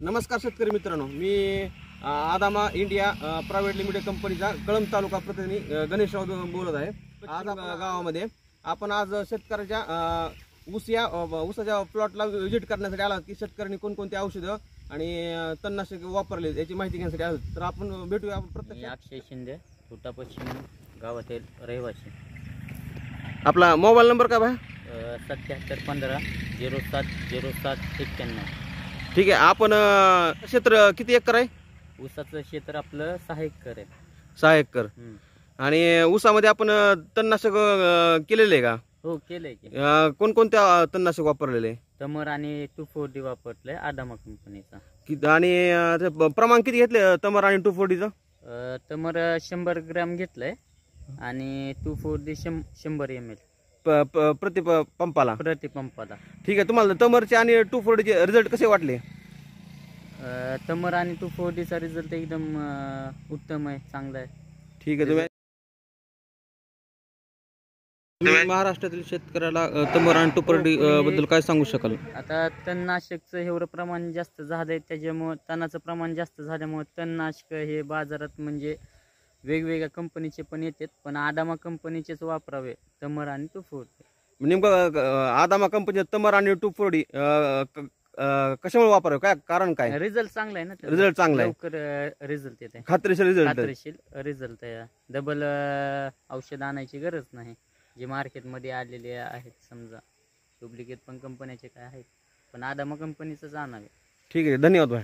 नमस्कार शेतकरी मित्रांनो, मी आदामा इंडिया प्रायव्हेट लिमिटेड कंपनीचा कळंब तालुका प्रतिनिधी गणेश राऊत बोलत आहे। आज गावामध्ये आपण आज शेतकऱ्याच्या ऊसाच्या प्लॉटला व्हिजिट करण्यासाठी आला की शेतकऱ्यांनी कोणकोणती औषधं आणि तणनाशक वापरले याची माहिती घेण्यासाठी आलो। तर आपण भेटूया प्रत्यक्ष। अक्षय शिंदे, छोटा पश्चिम गावातील रहिवासी। आपला मोबाईल नंबर काय भाई? 7715070791। ठीक आहे। आपण क्षेत्र किती एकर आहे? ऊसाचं क्षेत्र आपलं 6 एकर आहे। 6 एकर। आणि ऊसामध्ये आपण तणनाशक केलेले आहे का? हो केलंय की। कोणकोणत्या तणनाशक वापरलेले? तमर आणि 2,4-D वापरलंय आदामा कंपनीचा। आणि प्रमाण किती घेतले तमर आणि 2,4-Dचं? तमर 100 ग्रॅम घेतलंय आणि 2,4-D 100 ml प्रति पंपाला। ठीक आहे। तुम्हाला तमरचे आणि 2,4-Dचे रिझल्ट कसे वाटले? तमर आणि 2,4-Dचा रिझल्ट एकदम उत्तम आहे, चांगला आहे। ठीक आहे। तुम्ही महाराष्ट्रातील शेतकऱ्याला तमर आणि 2,4-D बद्दल काय सांगू शकाल? आता तणनाशकचं एवढं प्रमाण जास्त झालंय, त्याच्यामुळे तणाचं प्रमाण जास्त झाल्यामुळे तणनाशक हे बाजारात म्हणजे वेगवेगळ्या कंपनीचे पण येतात, पण आदामा कंपनीचेच वापरावे तमर आणि 2,4-D। नेमकं आदामा कंपनीचे तमर आणि 2,4-D कशामुळे वापरावे, काय कारण काय? रिझल्ट चांगला आहे ना, रिझल्ट चांगला आहे, लवकर रिझल्ट येते, खात्रीशीर रिझल्ट आहे। डबल औषध आणायची गरज नाही, जे मार्केटमध्ये आलेले आहेत समजा डुप्लिकेट पण कंपन्याचे काय आहेत, पण आदामा कंपनीचंच आणावे। ठीक आहे, धन्यवाद भाई।